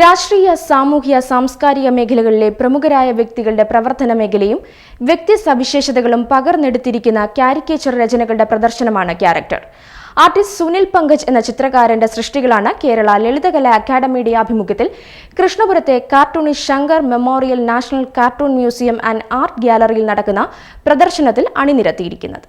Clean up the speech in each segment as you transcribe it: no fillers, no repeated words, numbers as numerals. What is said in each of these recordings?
രാഷ്ട്രീയ, സാമൂഹ്യ, സാംസ്കാരിക മേഖലകളിലെ പ്രമുഖരായ വ്യക്തികളുടെ പ്രവർത്തന മേഖലയും വ്യക്തി സവിശേഷതകളും പകർന്നെടുത്തിരിക്കുന്ന കാരിക്കേച്ചർ രചനകളുടെ പ്രദർശനമാണ് ക്യാരക്ടർ. ആർട്ടിസ്റ്റ് സുനിൽ പങ്കജ് എന്ന ചിത്രകാരന്റെ സൃഷ്ടികളാണ് കേരള ലളിതകലാ അക്കാദമിയുടെ ആഭിമുഖ്യത്തിൽ കൃഷ്ണപുരത്തെ cartoonist Shankar memorial national cartoon museum and art ഗ്യാലറിയിൽ നടക്കുന്ന പ്രദർശനത്തിൽ അണിനിരത്തിയിരിക്കുന്നത്.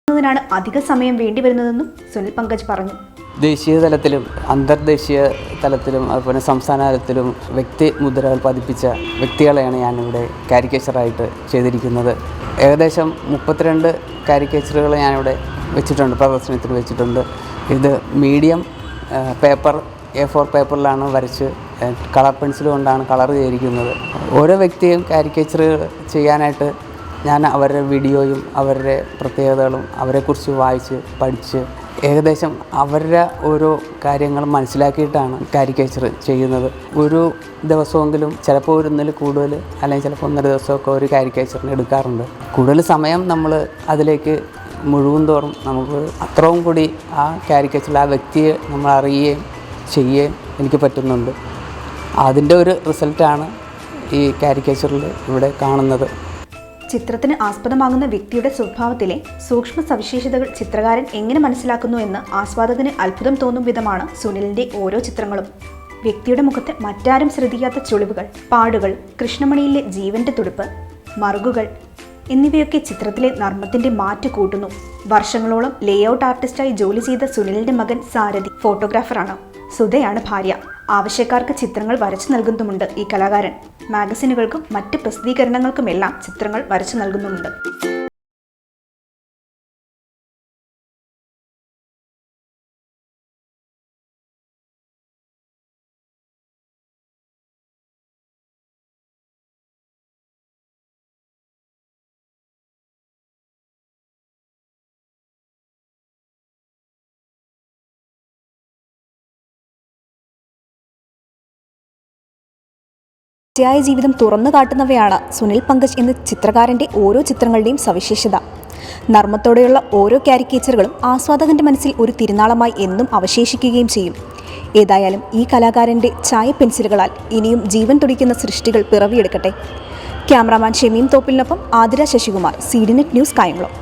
ാണ് അധിക സമയം വേണ്ടിവരുന്നതെന്നും സുനിൽ പങ്കജ് പറഞ്ഞു. ദേശീയ തലത്തിലും അന്തർദേശീയ തലത്തിലും അതുപോലെ സംസ്ഥാന തലത്തിലും വ്യക്തി മുദ്രകൾ പതിപ്പിച്ച വ്യക്തികളെയാണ് ഞാനിവിടെ കാരിക്കേച്ചറായിട്ട് ചെയ്തിരിക്കുന്നത്. ഏകദേശം 32 കാരിക്കേച്ചറുകൾ ഞാനിവിടെ വെച്ചിട്ടുണ്ട്, പ്രദർശനത്തിൽ വെച്ചിട്ടുണ്ട്. ഇത് മീഡിയം പേപ്പർ A4 പേപ്പറിലാണ് വരച്ച് കളർ പെൻസിൽ കൊണ്ടാണ് കളർ ചെയ്തിരിക്കുന്നത്. ഓരോ വ്യക്തിയും കാരിക്കേച്ചറുകൾ ചെയ്യാനായിട്ട് ഞാൻ അവരുടെ വീഡിയോയും അവരുടെ പ്രത്യേകതകളും അവരെക്കുറിച്ച് വായിച്ച് പഠിച്ച് ഏകദേശം അവരുടെ ഓരോ കാര്യങ്ങളും മനസ്സിലാക്കിയിട്ടാണ് കാരിക്കേച്ചർ ചെയ്യുന്നത്. ഒരു ദിവസമെങ്കിലും ചിലപ്പോൾ ഒരു ഒന്നിൽ കൂടുതൽ അല്ലെങ്കിൽ ചിലപ്പോൾ 1.5 ദിവസമൊക്കെ ഒരു കാരിക്കേച്ചറിന് എടുക്കാറുണ്ട്. കൂടുതൽ സമയം നമ്മൾ അതിലേക്ക് മുഴുവൻ തോറും നമുക്ക് അത്രയും കൂടി ആ കാരിക്കേച്ചറിൽ ആ വ്യക്തിയെ നമ്മൾ അറിയുകയും ചെയ്യുകയും എനിക്ക് പറ്റുന്നുണ്ട്. അതിൻ്റെ ഒരു റിസൾട്ടാണ് ഈ കാരിക്കേച്ചറിൽ ഇവിടെ കാണുന്നത്. ചിത്രത്തിന് ആസ്പദമാകുന്ന വ്യക്തിയുടെ സ്വഭാവത്തിലെ സൂക്ഷ്മ സവിശേഷതകൾ ചിത്രകാരൻ എങ്ങനെ മനസ്സിലാക്കുന്നു എന്ന് ആസ്വാദകന് അത്ഭുതം തോന്നും വിധമാണ് സുനിലിന്റെ ഓരോ ചിത്രങ്ങളും. വ്യക്തിയുടെ മുഖത്ത് മറ്റാരും ശ്രദ്ധിക്കാത്ത ചുളിവുകൾ, പാടുകൾ, കൃഷ്ണമണിയിലെ ജീവന്റെ തുടിപ്പ്, മറുകുകൾ എന്നിവയൊക്കെ ചിത്രത്തിലെ നർമ്മത്തിന്റെ മാറ്റ് കൂട്ടുന്നു. വർഷങ്ങളോളം ലേഔട്ട് ആർട്ടിസ്റ്റായി ജോലി ചെയ്ത സുനിലിന്റെ മകൻ സാരഥി ഫോട്ടോഗ്രാഫറാണ്. സുധയാണ് ഭാര്യ. ആവശ്യക്കാർക്ക് ചിത്രങ്ങൾ വരച്ചു നൽകുന്നുമുണ്ട് ഈ കലാകാരൻ. മാഗസിനുകൾക്കും മറ്റ് പ്രസിദ്ധീകരണങ്ങൾക്കുമെല്ലാം ചിത്രങ്ങൾ വരച്ചു നൽകുന്നുമുണ്ട്. ായ ജീവിതം തുറന്നു കാട്ടുന്നവയാണ് സുനിൽ പങ്കജ് എന്ന ചിത്രകാരൻ്റെ ഓരോ ചിത്രങ്ങളുടെയും സവിശേഷത. നർമ്മത്തോടെയുള്ള ഓരോ കാരിക്കേച്ചറുകളും ആസ്വാദകന്റെ മനസ്സിൽ ഒരു തിരുനാളമായി എന്നും അവശേഷിക്കുകയും ചെയ്യും. ഏതായാലും ഈ കലാകാരൻ്റെ ചായ പെൻസിലുകളാൽ ഇനിയും ജീവൻ തുടിക്കുന്ന സൃഷ്ടികൾ പിറവിയെടുക്കട്ടെ. ക്യാമറാമാൻ ഷമീം തോപ്പിലിനൊപ്പം ആതിര ശശികുമാർ, CDNet ന്യൂസ്, കായംകുളം.